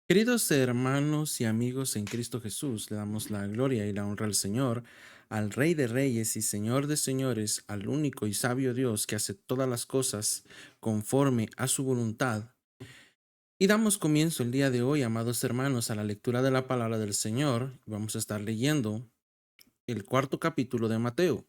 Queridos hermanos y amigos en Cristo Jesús, le damos la gloria y la honra al Señor, al Rey de Reyes y Señor de Señores, al único y sabio Dios que hace todas las cosas conforme a su voluntad. Y damos comienzo el día de hoy, amados hermanos, a la lectura de la palabra del Señor. Vamos a estar leyendo el cuarto capítulo de Mateo,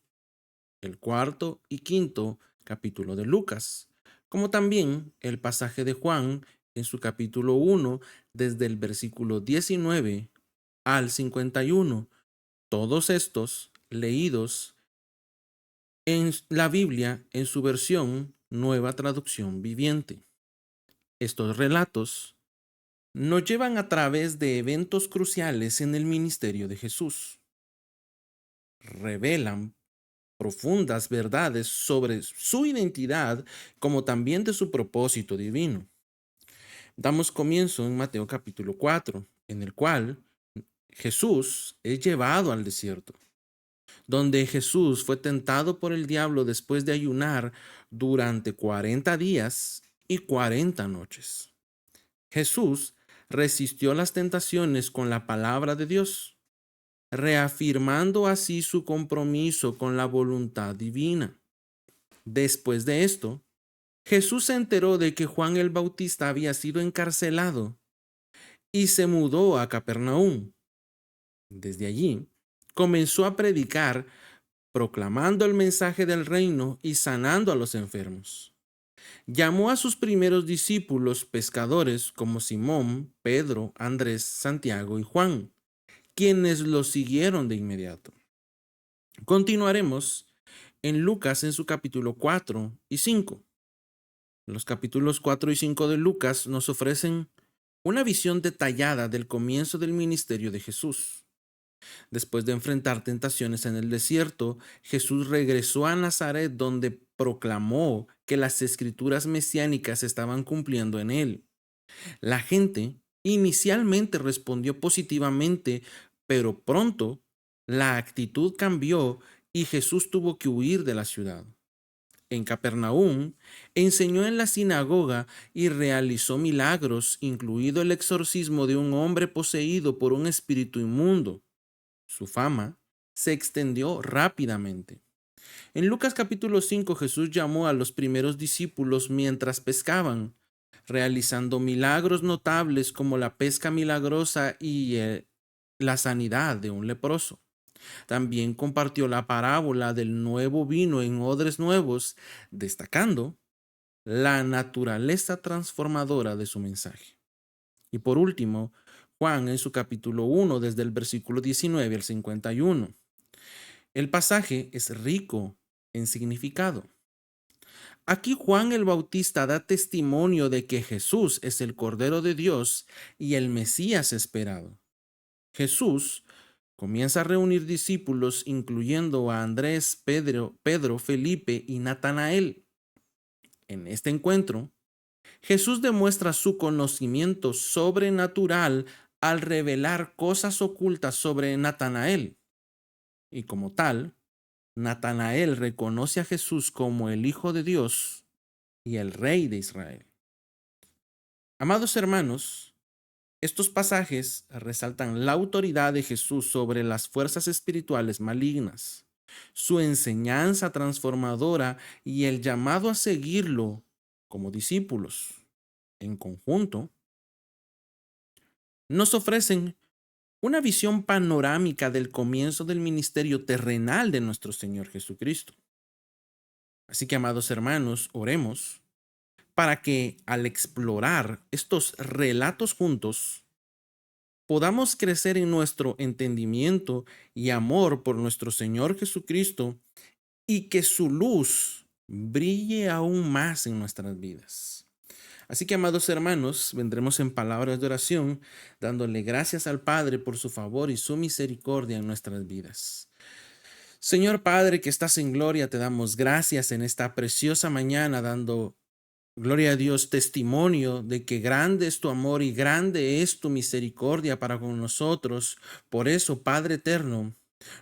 el cuarto y quinto capítulo de Lucas, como también el pasaje de Juan en su capítulo 1, desde el versículo 19 al 51. Todos estos leídos en la Biblia en su versión Nueva Traducción Viviente. Estos relatos nos llevan a través de eventos cruciales en el ministerio de Jesús. Revelan profundas verdades sobre su identidad como también de su propósito divino. Damos comienzo en Mateo capítulo 4, en el cual Jesús es llevado al desierto, donde Jesús fue tentado por el diablo después de ayunar durante 40 días y 40 noches. Jesús resistió las tentaciones con la palabra de Dios, reafirmando así su compromiso con la voluntad divina. Después de esto, Jesús se enteró de que Juan el Bautista había sido encarcelado y se mudó a Capernaum. Desde allí, comenzó a predicar, proclamando el mensaje del reino y sanando a los enfermos. Llamó a sus primeros discípulos pescadores como Simón, Pedro, Andrés, Santiago y Juan, quienes lo siguieron de inmediato. Continuaremos en Lucas en su capítulo 4 y 5. Los capítulos 4 y 5 de Lucas nos ofrecen una visión detallada del comienzo del ministerio de Jesús. Después de enfrentar tentaciones en el desierto, Jesús regresó a Nazaret, donde proclamó que las escrituras mesiánicas estaban cumpliendo en él. La gente inicialmente respondió positivamente, pero pronto la actitud cambió y Jesús tuvo que huir de la ciudad. En Capernaum, enseñó en la sinagoga y realizó milagros, incluido el exorcismo de un hombre poseído por un espíritu inmundo. Su fama se extendió rápidamente. En Lucas capítulo 5, Jesús llamó a los primeros discípulos mientras pescaban, realizando milagros notables como la pesca milagrosa y la sanidad de un leproso. También compartió la parábola del nuevo vino en odres nuevos, destacando la naturaleza transformadora de su mensaje. Y por último, Juan en su capítulo 1, desde el versículo 19 al 51. El pasaje es rico en significado. Aquí Juan el Bautista da testimonio de que Jesús es el Cordero de Dios y el Mesías esperado. Jesús comienza a reunir discípulos, incluyendo a Andrés, Pedro, Felipe y Natanael. En este encuentro, Jesús demuestra su conocimiento sobrenatural al revelar cosas ocultas sobre Natanael. Y como tal, Natanael reconoce a Jesús como el Hijo de Dios y el Rey de Israel. Amados hermanos, estos pasajes resaltan la autoridad de Jesús sobre las fuerzas espirituales malignas, su enseñanza transformadora y el llamado a seguirlo como discípulos. En conjunto, nos ofrecen una visión panorámica del comienzo del ministerio terrenal de nuestro Señor Jesucristo. Así que, amados hermanos, oremos para que al explorar estos relatos juntos, podamos crecer en nuestro entendimiento y amor por nuestro Señor Jesucristo y que su luz brille aún más en nuestras vidas. Así que, amados hermanos, vendremos en palabras de oración, dándole gracias al Padre por su favor y su misericordia en nuestras vidas. Señor Padre, que estás en gloria, te damos gracias en esta preciosa mañana, dando gloria a Dios, testimonio de que grande es tu amor y grande es tu misericordia para con nosotros. Por eso, Padre eterno,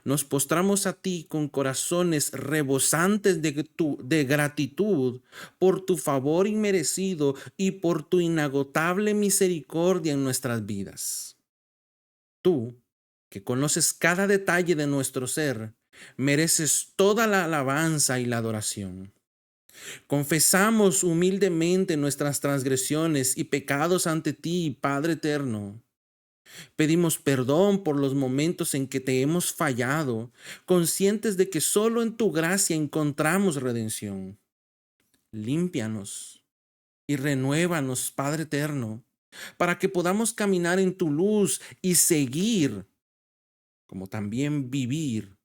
Nos postramos a ti con corazones rebosantes de gratitud por tu favor inmerecido y por tu inagotable misericordia en nuestras vidas. Tú, que conoces cada detalle de nuestro ser, mereces toda la alabanza y la adoración. Confesamos humildemente nuestras transgresiones y pecados ante ti, Padre eterno. Pedimos perdón por los momentos en que te hemos fallado, conscientes de que solo en tu gracia encontramos redención. Límpianos y renuévanos, Padre eterno, para que podamos caminar en tu luz y seguir, como también vivir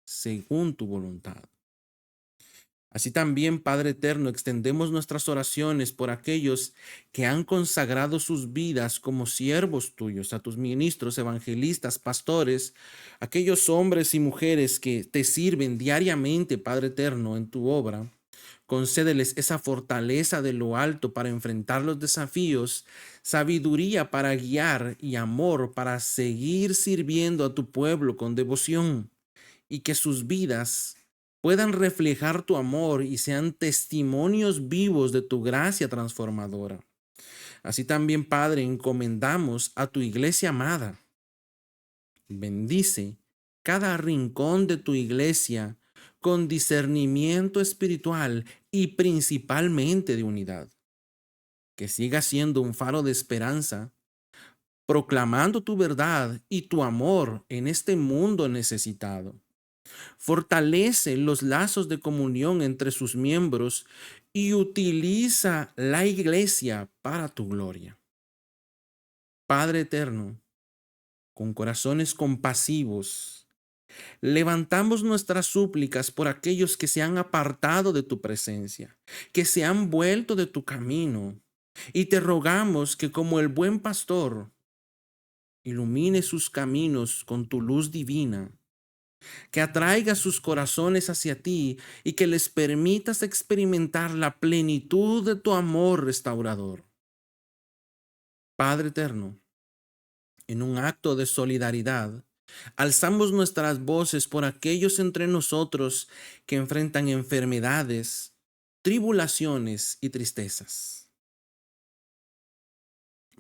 según tu voluntad. Así también, Padre eterno, extendemos nuestras oraciones por aquellos que han consagrado sus vidas como siervos tuyos, a tus ministros, evangelistas, pastores, aquellos hombres y mujeres que te sirven diariamente, Padre eterno, en tu obra. Concédeles esa fortaleza de lo alto para enfrentar los desafíos, sabiduría para guiar y amor para seguir sirviendo a tu pueblo con devoción, y que sus vidas puedan reflejar tu amor y sean testimonios vivos de tu gracia transformadora. Así también, Padre, encomendamos a tu iglesia amada. Bendice cada rincón de tu iglesia con discernimiento espiritual y principalmente de unidad. Que siga siendo un faro de esperanza, proclamando tu verdad y tu amor en este mundo necesitado. Fortalece los lazos de comunión entre sus miembros y utiliza la iglesia para tu gloria. Padre eterno, con corazones compasivos, levantamos nuestras súplicas por aquellos que se han apartado de tu presencia, que se han vuelto de tu camino, y te rogamos que como el buen pastor, ilumine sus caminos con tu luz divina, que atraiga sus corazones hacia ti y que les permitas experimentar la plenitud de tu amor restaurador. Padre eterno, en un acto de solidaridad, alzamos nuestras voces por aquellos entre nosotros que enfrentan enfermedades, tribulaciones y tristezas.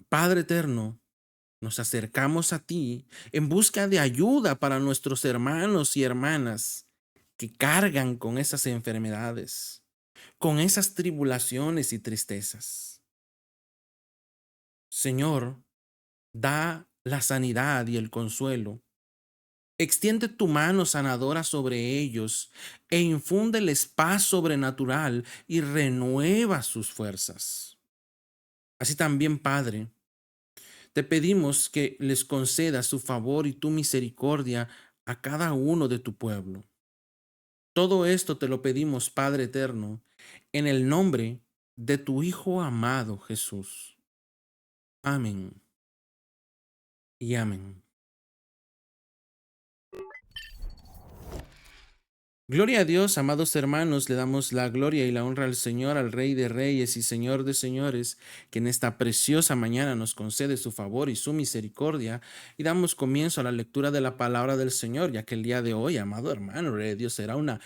Padre eterno, nos acercamos a ti en busca de ayuda para nuestros hermanos y hermanas que cargan con esas enfermedades, con esas tribulaciones y tristezas. Señor, da la sanidad y el consuelo. Extiende tu mano sanadora sobre ellos e infúndeles paz sobrenatural y renueva sus fuerzas. Así también, Padre, te pedimos que les concedas su favor y tu misericordia a cada uno de tu pueblo. Todo esto te lo pedimos, Padre eterno, en el nombre de tu Hijo amado Jesús. Amén y amén. Gloria a Dios, amados hermanos, le damos la gloria y la honra al Señor, al Rey de Reyes y Señor de Señores, que en esta preciosa mañana nos concede su favor y su misericordia, y damos comienzo a la lectura de la palabra del Señor, ya que el día de hoy, amado hermano, Rey de Dios, será una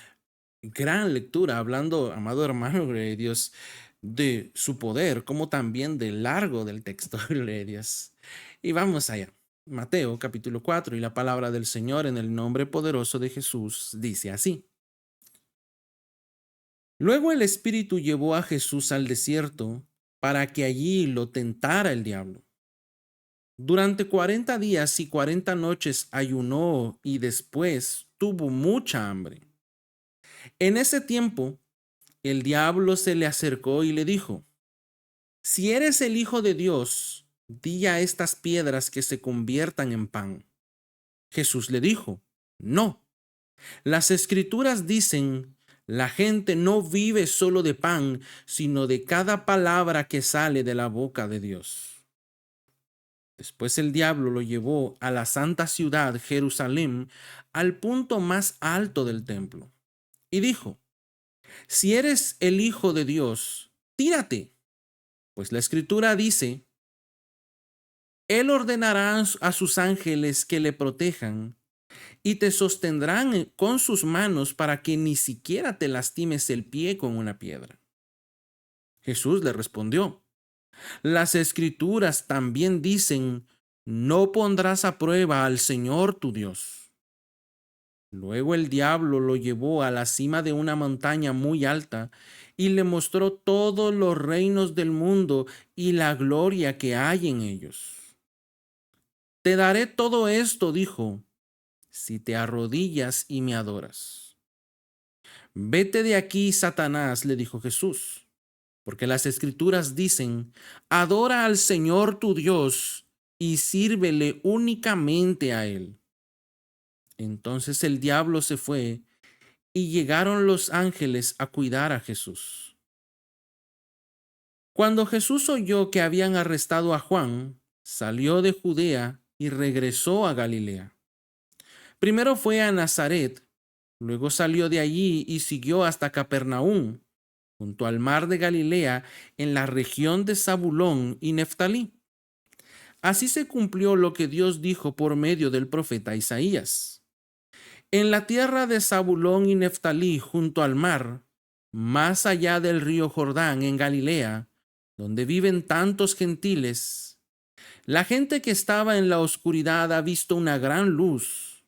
gran lectura, hablando, amado hermano, Rey de Dios, de su poder, como también del largo del texto, Rey de Dios. Y vamos allá. Mateo capítulo 4, y la palabra del Señor en el nombre poderoso de Jesús dice así. Luego el Espíritu llevó a Jesús al desierto para que allí lo tentara el diablo. Durante 40 días y 40 noches ayunó y después tuvo mucha hambre. En ese tiempo, el diablo se le acercó y le dijo, si eres el Hijo de Dios, di a estas piedras que se conviertan en pan. Jesús le dijo, no. Las Escrituras dicen, la gente no vive solo de pan, sino de cada palabra que sale de la boca de Dios. Después el diablo lo llevó a la santa ciudad, Jerusalén, al punto más alto del templo, y dijo, si eres el Hijo de Dios, tírate, pues la Escritura dice, Él ordenará a sus ángeles que le protejan, y te sostendrán con sus manos para que ni siquiera te lastimes el pie con una piedra. Jesús le respondió, las Escrituras también dicen, no pondrás a prueba al Señor tu Dios. Luego el diablo lo llevó a la cima de una montaña muy alta y le mostró todos los reinos del mundo y la gloria que hay en ellos. Te daré todo esto, dijo, si te arrodillas y me adoras. Vete de aquí, Satanás, le dijo Jesús, porque las Escrituras dicen, adora al Señor tu Dios y sírvele únicamente a Él. Entonces el diablo se fue y llegaron los ángeles a cuidar a Jesús. Cuando Jesús oyó que habían arrestado a Juan, salió de Judea y regresó a Galilea. Primero fue a Nazaret, luego salió de allí y siguió hasta Capernaum, junto al mar de Galilea, en la región de Zabulón y Neftalí. Así se cumplió lo que Dios dijo por medio del profeta Isaías. En la tierra de Zabulón y Neftalí, junto al mar, más allá del río Jordán, en Galilea, donde viven tantos gentiles, la gente que estaba en la oscuridad ha visto una gran luz.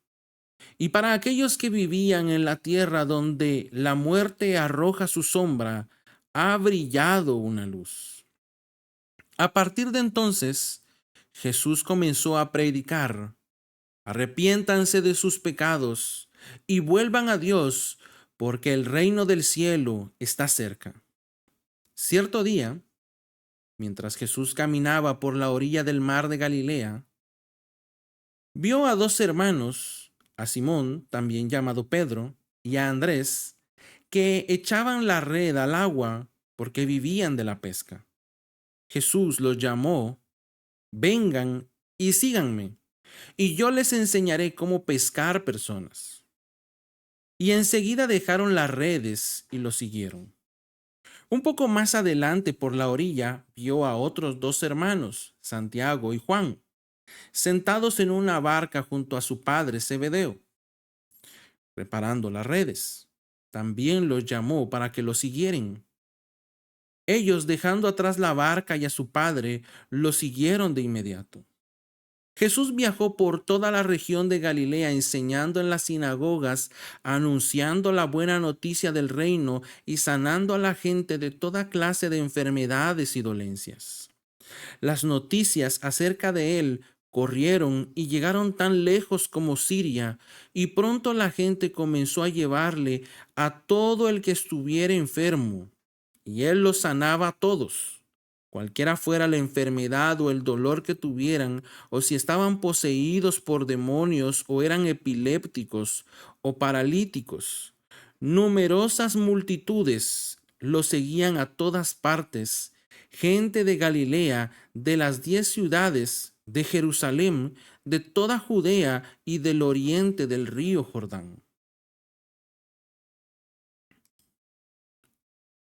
Y para aquellos que vivían en la tierra donde la muerte arroja su sombra, ha brillado una luz. A partir de entonces, Jesús comenzó a predicar, arrepiéntanse de sus pecados y vuelvan a Dios, porque el reino del cielo está cerca. Cierto día, mientras Jesús caminaba por la orilla del mar de Galilea, vio a dos hermanos, a Simón, también llamado Pedro, y a Andrés, que echaban la red al agua porque vivían de la pesca. Jesús los llamó, vengan y síganme, y yo les enseñaré cómo pescar personas. Y enseguida dejaron las redes y lo siguieron. Un poco más adelante por la orilla vio a otros dos hermanos, Santiago y Juan, sentados en una barca junto a su padre Zebedeo, reparando las redes. También los llamó para que lo siguieran. Ellos, dejando atrás la barca y a su padre, lo siguieron de inmediato. Jesús viajó por toda la región de Galilea, enseñando en las sinagogas, anunciando la buena noticia del reino y sanando a la gente de toda clase de enfermedades y dolencias. Las noticias acerca de él corrieron y llegaron tan lejos como Siria, y pronto la gente comenzó a llevarle a todo el que estuviera enfermo, y él los sanaba a todos, cualquiera fuera la enfermedad o el dolor que tuvieran, o si estaban poseídos por demonios o eran epilépticos o paralíticos. Numerosas multitudes lo seguían a todas partes, gente de Galilea, de las 10 ciudades, de Jerusalén, de toda Judea y del oriente del río Jordán.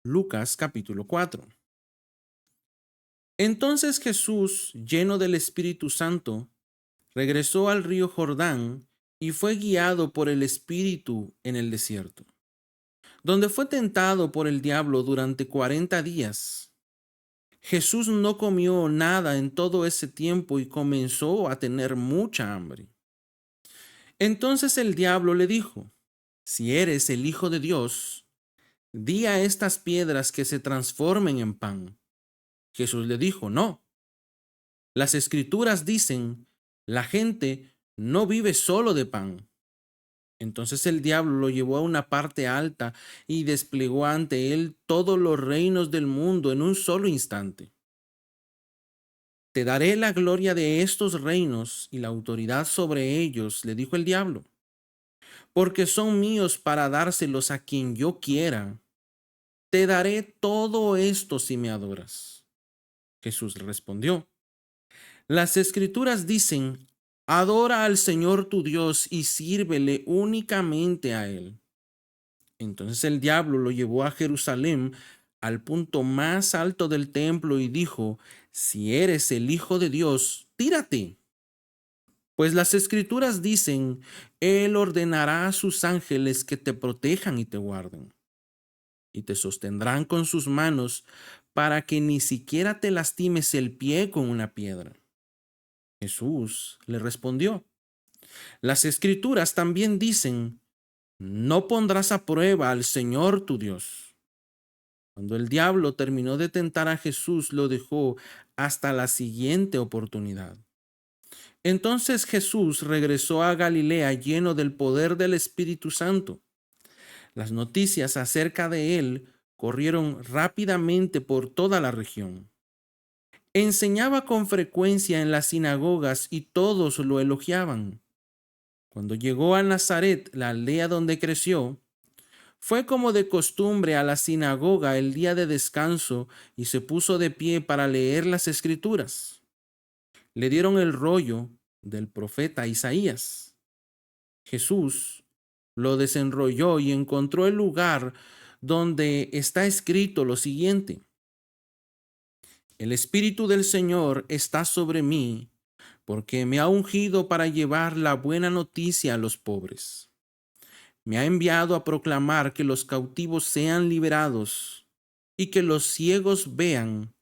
Lucas capítulo 4. Entonces Jesús, lleno del Espíritu Santo, regresó al río Jordán y fue guiado por el Espíritu en el desierto, donde fue tentado por el diablo durante 40 días. Jesús no comió nada en todo ese tiempo y comenzó a tener mucha hambre. Entonces el diablo le dijo, si eres el Hijo de Dios, di a estas piedras que se transformen en pan. Jesús le dijo, no. Las Escrituras dicen, la gente no vive solo de pan. Entonces el diablo lo llevó a una parte alta y desplegó ante él todos los reinos del mundo en un solo instante. Te daré la gloria de estos reinos y la autoridad sobre ellos, le dijo el diablo, porque son míos para dárselos a quien yo quiera. Te daré todo esto si me adoras. Jesús respondió, las Escrituras dicen, adora al Señor tu Dios y sírvele únicamente a Él. Entonces el diablo lo llevó a Jerusalén, al punto más alto del templo, y dijo, si eres el Hijo de Dios, tírate, Pues las escrituras dicen, Él ordenará a sus ángeles que te protejan y te guarden, y te sostendrán con sus manos para que ni siquiera te lastimes el pie con una piedra. Jesús le respondió, las escrituras también dicen, no pondrás a prueba al Señor tu Dios. Cuando el diablo terminó de tentar a Jesús, lo dejó hasta la siguiente oportunidad. Entonces Jesús regresó a Galilea lleno del poder del Espíritu Santo. Las noticias acerca de él corrieron rápidamente por toda la región. Enseñaba con frecuencia en las sinagogas y todos lo elogiaban. Cuando llegó a Nazaret, la aldea donde creció, fue como de costumbre a la sinagoga el día de descanso y se puso de pie para leer las escrituras. Le dieron el rollo del profeta Isaías. Jesús lo desenrolló y encontró el lugar donde está escrito lo siguiente: el Espíritu del Señor está sobre mí, porque me ha ungido para llevar la buena noticia a los pobres. Me ha enviado a proclamar que los cautivos sean liberados y que los ciegos vean,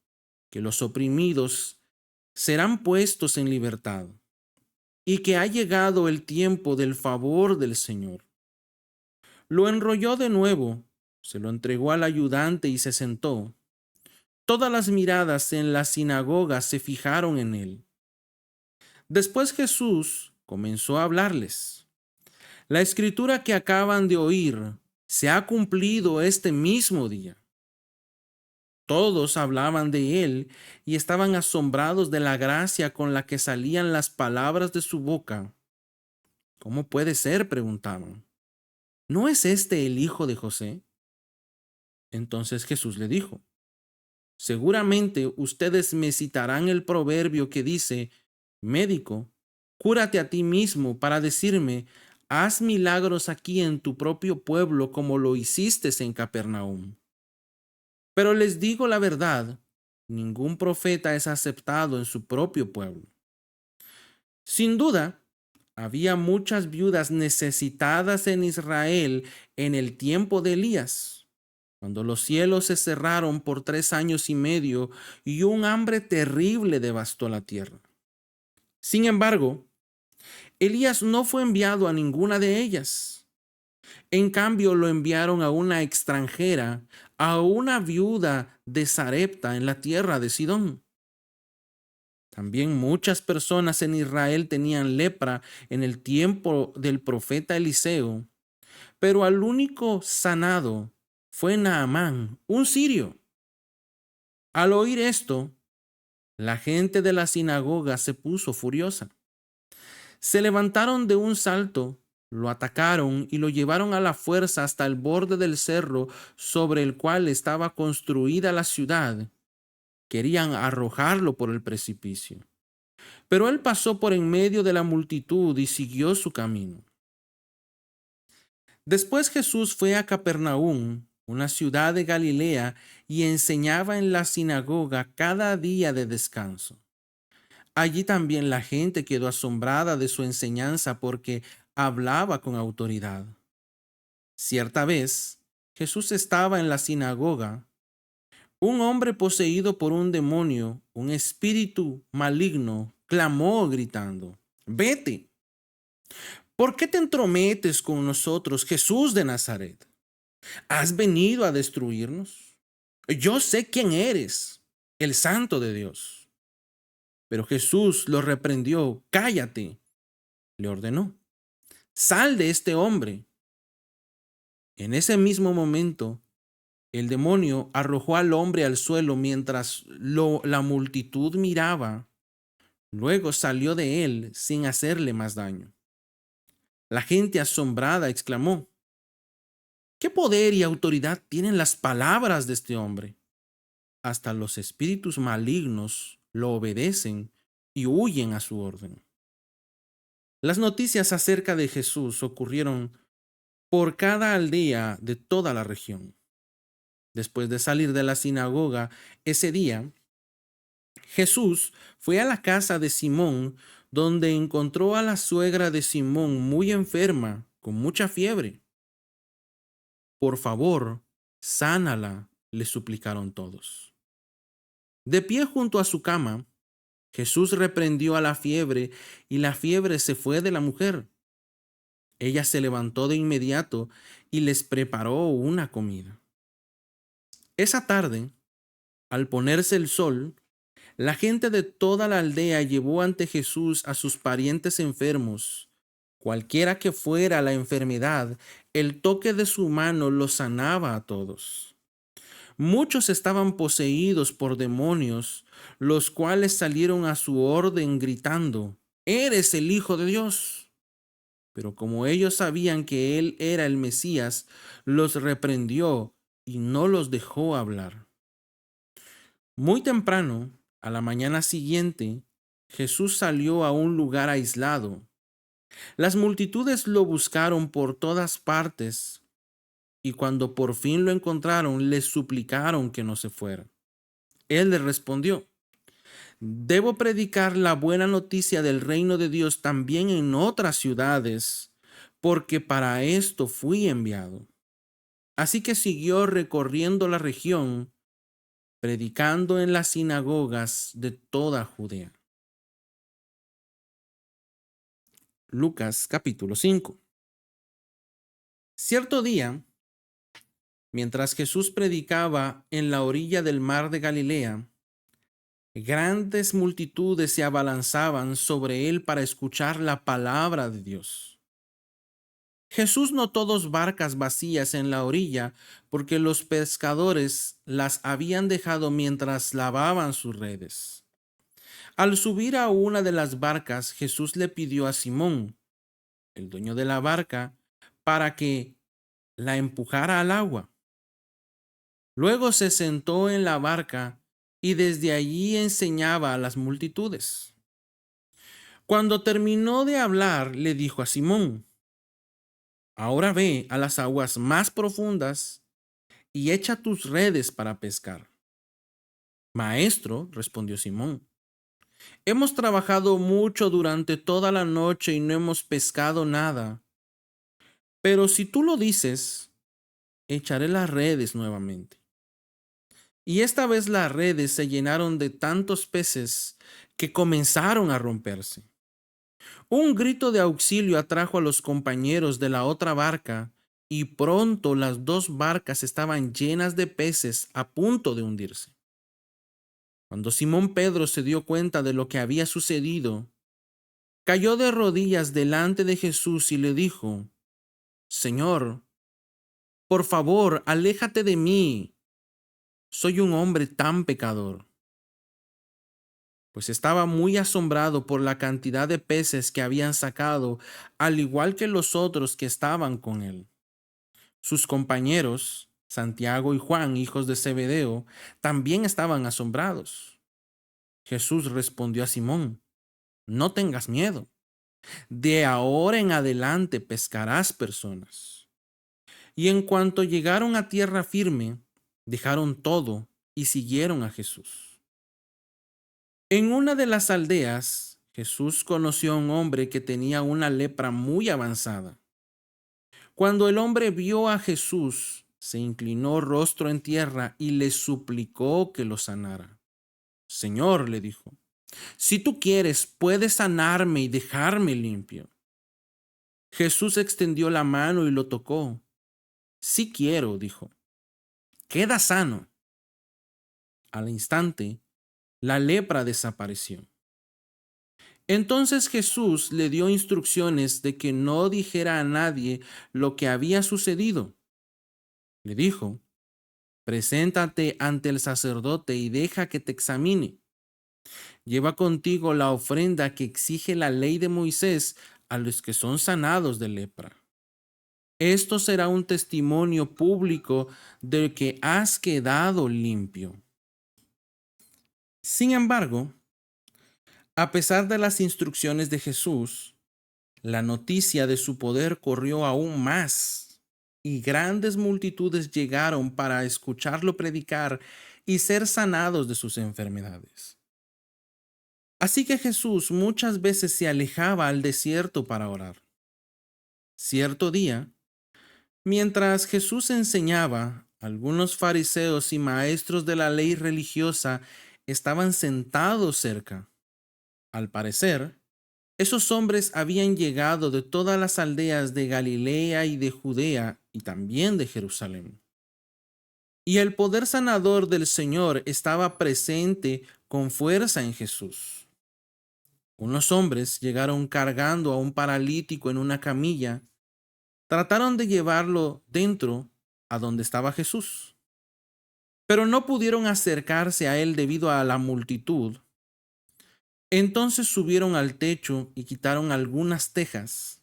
que los oprimidos serán puestos en libertad y que ha llegado el tiempo del favor del Señor. Lo enrolló de nuevo, se lo entregó al ayudante y se sentó. Todas las miradas en la sinagoga se fijaron en él. Después Jesús comenzó a hablarles. La escritura que acaban de oír se ha cumplido este mismo día. Todos hablaban de él y estaban asombrados de la gracia con la que salían las palabras de su boca. ¿Cómo puede ser?, preguntaban. ¿No es este el hijo de José? Entonces Jesús le dijo, seguramente ustedes me citarán el proverbio que dice, médico, cúrate a ti mismo, para decirme, haz milagros aquí en tu propio pueblo como lo hiciste en Capernaum. Pero les digo la verdad, ningún profeta es aceptado en su propio pueblo. Sin duda, había muchas viudas necesitadas en Israel en el tiempo de Elías, cuando los cielos se cerraron por 3 años y medio y un hambre terrible devastó la tierra. Sin embargo, Elías no fue enviado a ninguna de ellas. En cambio, lo enviaron a una extranjera, a una viuda de Sarepta en la tierra de Sidón. También muchas personas en Israel tenían lepra en el tiempo del profeta Eliseo, pero al único sanado fue Naamán, un sirio. Al oír esto, la gente de la sinagoga se puso furiosa. Se levantaron de un salto, lo atacaron y lo llevaron a la fuerza hasta el borde del cerro sobre el cual estaba construida la ciudad. Querían arrojarlo por el precipicio. Pero él pasó por en medio de la multitud y siguió su camino. Después Jesús fue a Capernaum, una ciudad de Galilea, y enseñaba en la sinagoga cada día de descanso. Allí también la gente quedó asombrada de su enseñanza porque hablaba con autoridad. Cierta vez, Jesús estaba en la sinagoga. Un hombre poseído por un demonio, un espíritu maligno, clamó gritando, «Vete. ¿Por qué te entrometes con nosotros, Jesús de Nazaret? ¿Has venido a destruirnos? Yo sé quién eres, el Santo de Dios». Pero Jesús lo reprendió. «Cállate», le ordenó. «Sal de este hombre». En ese mismo momento, el demonio arrojó al hombre al suelo mientras la multitud miraba. Luego salió de él sin hacerle más daño. La gente asombrada exclamó, «¿Qué poder y autoridad tienen las palabras de este hombre? Hasta los espíritus malignos lo obedecen y huyen a su orden». Las noticias acerca de Jesús ocurrieron por cada aldea de toda la región. Después de salir de la sinagoga ese día, Jesús fue a la casa de Simón, donde encontró a la suegra de Simón muy enferma, con mucha fiebre. Por favor, sánala, le suplicaron todos. De pie junto a su cama, Jesús reprendió a la fiebre y la fiebre se fue de la mujer. Ella se levantó de inmediato y les preparó una comida. Esa tarde, al ponerse el sol, la gente de toda la aldea llevó ante Jesús a sus parientes enfermos. Cualquiera que fuera la enfermedad, el toque de su mano los sanaba a todos. Muchos estaban poseídos por demonios, los cuales salieron a su orden gritando: «¡Eres el Hijo de Dios!». Pero como ellos sabían que él era el Mesías, los reprendió y no los dejó hablar. Muy temprano, a la mañana siguiente, Jesús salió a un lugar aislado. Las multitudes lo buscaron por todas partes y cuando por fin lo encontraron, le suplicaron que no se fuera. Él les respondió: «Debo predicar la buena noticia del reino de Dios también en otras ciudades, porque para esto fui enviado». Así que siguió recorriendo la región, predicando en las sinagogas de toda Judea. Lucas capítulo 5. Cierto día, mientras Jesús predicaba en la orilla del mar de Galilea, grandes multitudes se abalanzaban sobre él para escuchar la palabra de Dios. Jesús notó dos barcas vacías en la orilla porque los pescadores las habían dejado mientras lavaban sus redes. Al subir a una de las barcas, Jesús le pidió a Simón, el dueño de la barca, para que la empujara al agua. Luego se sentó en la barca y desde allí enseñaba a las multitudes. Cuando terminó de hablar, le dijo a Simón: «Ahora ve a las aguas más profundas y echa tus redes para pescar». «Maestro», respondió Simón, «hemos trabajado mucho durante toda la noche y no hemos pescado nada. Pero si tú lo dices, echaré las redes nuevamente». Y esta vez las redes se llenaron de tantos peces que comenzaron a romperse. Un grito de auxilio atrajo a los compañeros de la otra barca y pronto las dos barcas estaban llenas de peces a punto de hundirse. Cuando Simón Pedro se dio cuenta de lo que había sucedido, cayó de rodillas delante de Jesús y le dijo: «Señor, por favor, aléjate de mí. Soy un hombre tan pecador». Pues estaba muy asombrado por la cantidad de peces que habían sacado, al igual que los otros que estaban con él. Sus compañeros, Santiago y Juan, hijos de Zebedeo, también estaban asombrados. Jesús respondió a Simón: «No tengas miedo. De ahora en adelante pescarás personas». Y en cuanto llegaron a tierra firme, dejaron todo y siguieron a Jesús. En una de las aldeas, Jesús conoció a un hombre que tenía una lepra muy avanzada. Cuando el hombre vio a Jesús, se inclinó rostro en tierra y le suplicó que lo sanara. «Señor», le dijo, «si tú quieres, puedes sanarme y dejarme limpio». Jesús extendió la mano y lo tocó. «Sí quiero», dijo, «queda sano». Al instante, la lepra desapareció. Entonces Jesús le dio instrucciones de que no dijera a nadie lo que había sucedido. Le dijo: «Preséntate ante el sacerdote y deja que te examine. Lleva contigo la ofrenda que exige la ley de Moisés a los que son sanados de lepra. Esto será un testimonio público de que has quedado limpio». Sin embargo, a pesar de las instrucciones de Jesús, la noticia de su poder corrió aún más, y grandes multitudes llegaron para escucharlo predicar y ser sanados de sus enfermedades. Así que Jesús muchas veces se alejaba al desierto para orar. Cierto día, mientras Jesús enseñaba, algunos fariseos y maestros de la ley religiosa estaban sentados cerca. Al parecer, esos hombres habían llegado de todas las aldeas de Galilea y de Judea y también de Jerusalén. Y el poder sanador del Señor estaba presente con fuerza en Jesús. Unos hombres llegaron cargando a un paralítico en una camilla. Trataron de llevarlo dentro a donde estaba Jesús, pero no pudieron acercarse a él debido a la multitud. Entonces subieron al techo y quitaron algunas tejas.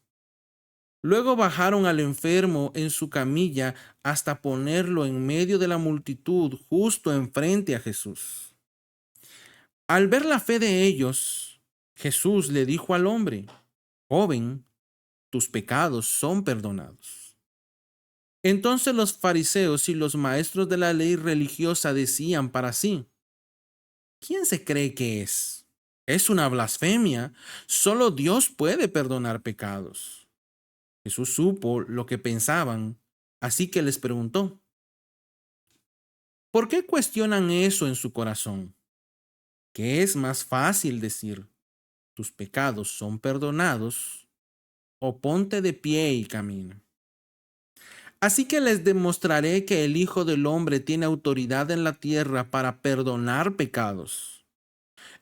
Luego bajaron al enfermo en su camilla hasta ponerlo en medio de la multitud, justo enfrente a Jesús. Al ver la fe de ellos, Jesús le dijo al hombre: Joven, tus pecados son perdonados. Entonces los fariseos y los maestros de la ley religiosa decían para sí: ¿Quién se cree que es? Es una blasfemia. Solo Dios puede perdonar pecados. Jesús supo lo que pensaban, así que les preguntó: ¿Por qué cuestionan eso en su corazón? ¿Qué es más fácil decir: tus pecados son perdonados, o ponte de pie y camina? Así que les demostraré que el Hijo del Hombre tiene autoridad en la tierra para perdonar pecados.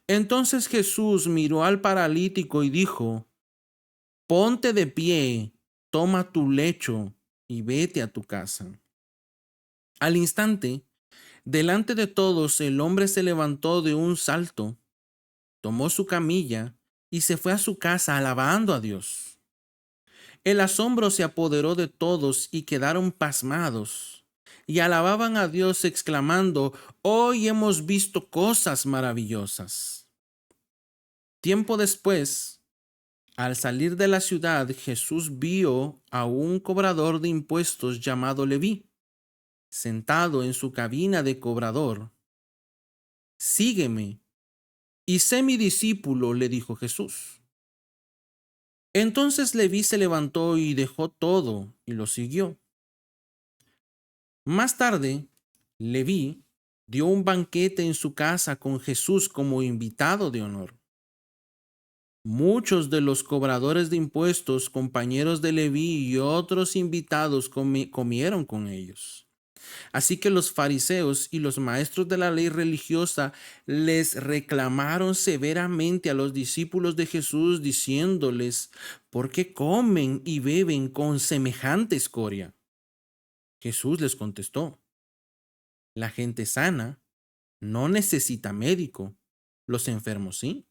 Entonces Jesús miró al paralítico y dijo: Ponte de pie, toma tu lecho y vete a tu casa. Al instante, delante de todos, el hombre se levantó de un salto, tomó su camilla y se fue a su casa alabando a Dios. El asombro se apoderó de todos y quedaron pasmados, y alababan a Dios exclamando: Hoy hemos visto cosas maravillosas. Tiempo después, al salir de la ciudad, Jesús vio a un cobrador de impuestos llamado Leví, sentado en su cabina de cobrador. Sígueme y sé mi discípulo, le dijo Jesús. Entonces Leví se levantó y dejó todo y lo siguió. Más tarde, Leví dio un banquete en su casa con Jesús como invitado de honor. Muchos de los cobradores de impuestos, compañeros de Leví y otros invitados comieron con ellos. Así que los fariseos y los maestros de la ley religiosa les reclamaron severamente a los discípulos de Jesús, diciéndoles: ¿por qué comen y beben con semejante escoria? Jesús les contestó: la gente sana no necesita médico, los enfermos sí.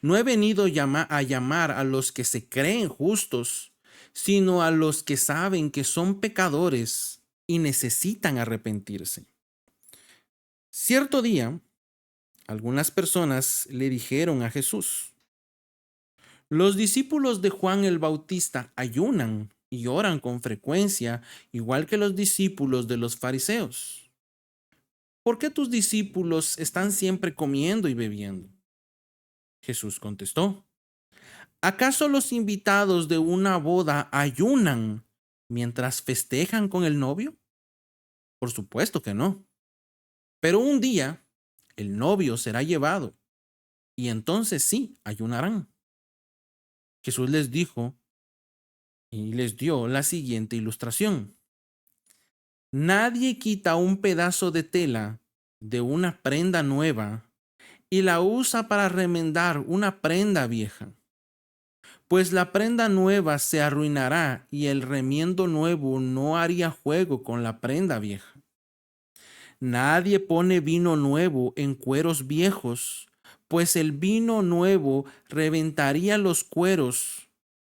No he venido a llamar a los que se creen justos, sino a los que saben que son pecadores y necesitan arrepentirse. Cierto día, algunas personas le dijeron a Jesús: los discípulos de Juan el Bautista ayunan y oran con frecuencia, igual que los discípulos de los fariseos. ¿Por qué tus discípulos están siempre comiendo y bebiendo? Jesús contestó: ¿acaso los invitados de una boda ayunan mientras festejan con el novio? Por supuesto que no. Pero un día el novio será llevado y entonces sí ayunarán. Jesús les dijo y les dio la siguiente ilustración. Nadie quita un pedazo de tela de una prenda nueva y la usa para remendar una prenda vieja, pues la prenda nueva se arruinará y el remiendo nuevo no haría juego con la prenda vieja. Nadie pone vino nuevo en cueros viejos, pues el vino nuevo reventaría los cueros,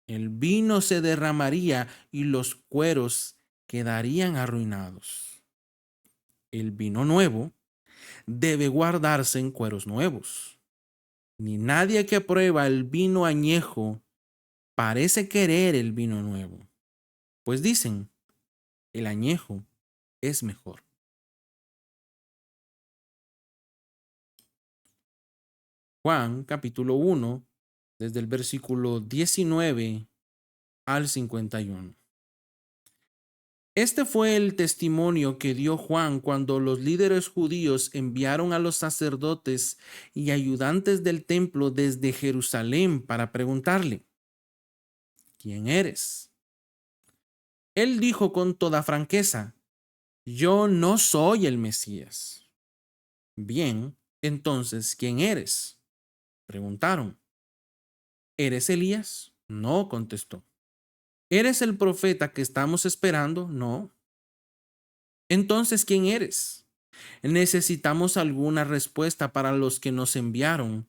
el vino se derramaría y los cueros quedarían arruinados. El vino nuevo debe guardarse en cueros nuevos. Ni nadie que prueba el vino añejo parece querer el vino nuevo, pues dicen: el añejo es mejor. Juan capítulo 1, desde el versículo 19 al 51. Este fue el testimonio que dio Juan cuando los líderes judíos enviaron a los sacerdotes y ayudantes del templo desde Jerusalén para preguntarle: ¿quién eres? Él dijo con toda franqueza: yo no soy el Mesías. Bien, entonces, ¿quién eres? Preguntaron. ¿Eres Elías? No, contestó. ¿Eres el profeta que estamos esperando? No. Entonces, ¿quién eres? Necesitamos alguna respuesta para los que nos enviaron.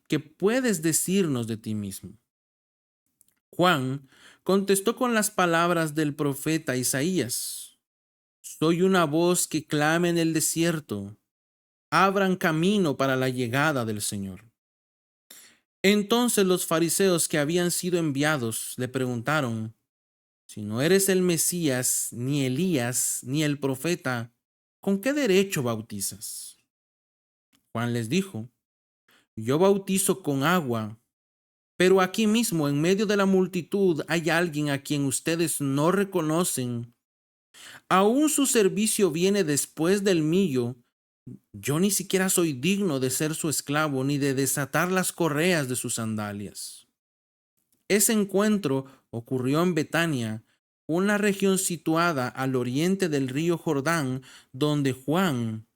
¿Qué puedes decirnos de ti mismo? Juan contestó con las palabras del profeta Isaías: soy una voz que clama en el desierto, abran camino para la llegada del Señor. Entonces los fariseos que habían sido enviados le preguntaron: si no eres el Mesías, ni Elías, ni el profeta, ¿con qué derecho bautizas? Juan les dijo: yo bautizo con agua, pero aquí mismo en medio de la multitud hay alguien a quien ustedes no reconocen. Aún su servicio viene después del mío. Yo ni siquiera soy digno de ser su esclavo ni de desatar las correas de sus sandalias. Ese encuentro ocurrió en Betania, una región situada al oriente del río Jordán, donde Juan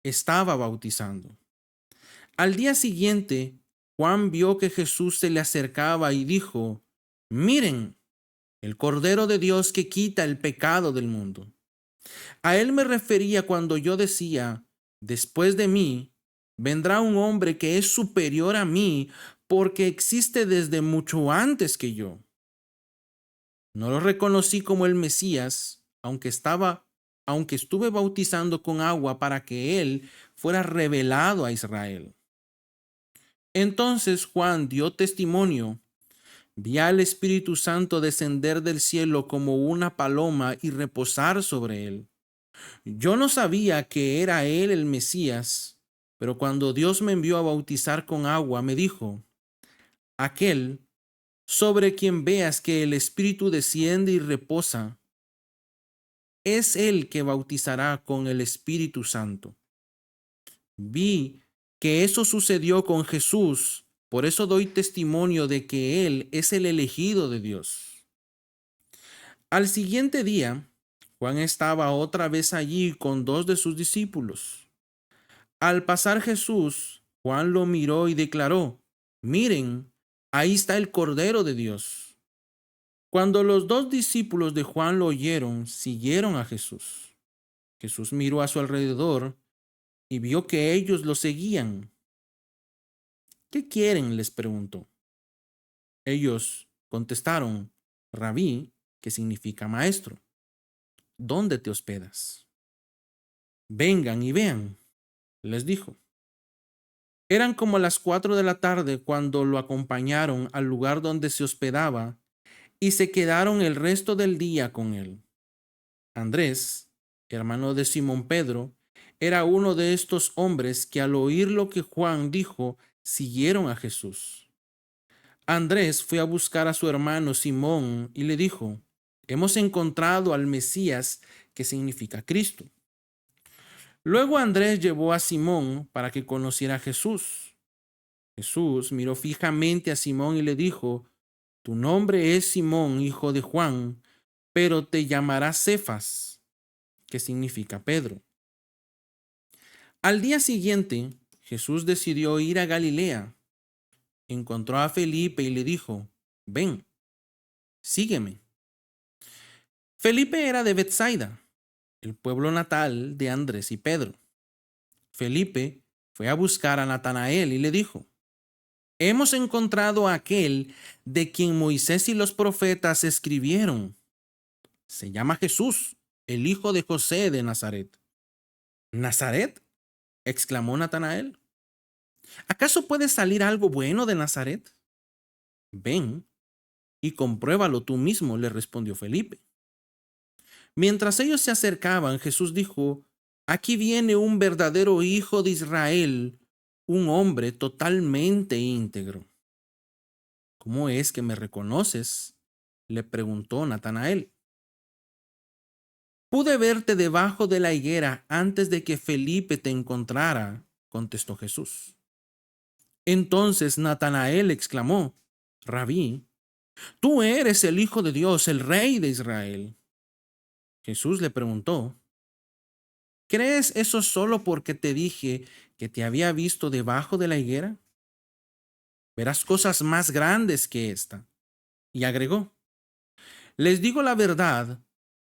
estaba bautizando. Al día siguiente, Juan vio que Jesús se le acercaba y dijo: miren, el Cordero de Dios que quita el pecado del mundo. A él me refería cuando yo decía: después de mí vendrá un hombre que es superior a mí, porque existe desde mucho antes que yo. No lo reconocí como el Mesías, aunque estuve bautizando con agua para que él fuera revelado a Israel. Entonces Juan dio testimonio: vi al Espíritu Santo descender del cielo como una paloma y reposar sobre él. Yo no sabía que era él el Mesías, pero cuando Dios me envió a bautizar con agua, me dijo: aquel sobre quien veas que el Espíritu desciende y reposa, es el que bautizará con el Espíritu Santo. Vi que eso sucedió con Jesús, por eso doy testimonio de que él es el elegido de Dios. Al siguiente día, Juan estaba otra vez allí con dos de sus discípulos. Al pasar Jesús, Juan lo miró y declaró: miren, ahí está el Cordero de Dios. Cuando los dos discípulos de Juan lo oyeron, siguieron a Jesús. Jesús miró a su alrededor y vio que ellos lo seguían. ¿Qué quieren?, les preguntó. Ellos contestaron: Rabí, que significa maestro, ¿dónde te hospedas? Vengan y vean, les dijo. Eran como las 4 de la tarde cuando lo acompañaron al lugar donde se hospedaba y se quedaron el resto del día con él. Andrés, hermano de Simón Pedro, era uno de estos hombres que al oír lo que Juan dijo, siguieron a Jesús. Andrés fue a buscar a su hermano Simón y le dijo: hemos encontrado al Mesías, que significa Cristo. Luego Andrés llevó a Simón para que conociera a Jesús. Jesús miró fijamente a Simón y le dijo: tu nombre es Simón, hijo de Juan, pero te llamarás Cefas, que significa Pedro. Al día siguiente, Jesús decidió ir a Galilea. Encontró a Felipe y le dijo: ven, sígueme. Felipe era de Betsaida, el pueblo natal de Andrés y Pedro. Felipe fue a buscar a Natanael y le dijo: hemos encontrado a aquel de quien Moisés y los profetas escribieron. Se llama Jesús, el hijo de José de Nazaret. ¿Nazaret?, exclamó Natanael. ¿Acaso puede salir algo bueno de Nazaret? Ven y compruébalo tú mismo, le respondió Felipe. Mientras ellos se acercaban, Jesús dijo: aquí viene un verdadero hijo de Israel, un hombre totalmente íntegro. ¿Cómo es que me reconoces?, le preguntó Natanael. Pude verte debajo de la higuera antes de que Felipe te encontrara, contestó Jesús. Entonces Natanael exclamó: Rabí, tú eres el Hijo de Dios, el Rey de Israel. Jesús le preguntó: ¿crees eso solo porque te dije que te había visto debajo de la higuera? Verás cosas más grandes que esta. Y agregó: les digo la verdad,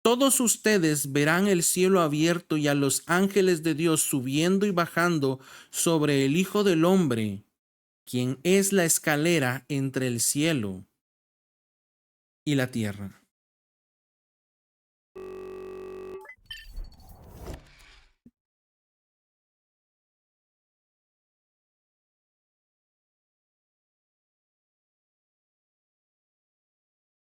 todos ustedes verán el cielo abierto y a los ángeles de Dios subiendo y bajando sobre el Hijo del Hombre, quien es la escalera entre el cielo y la tierra.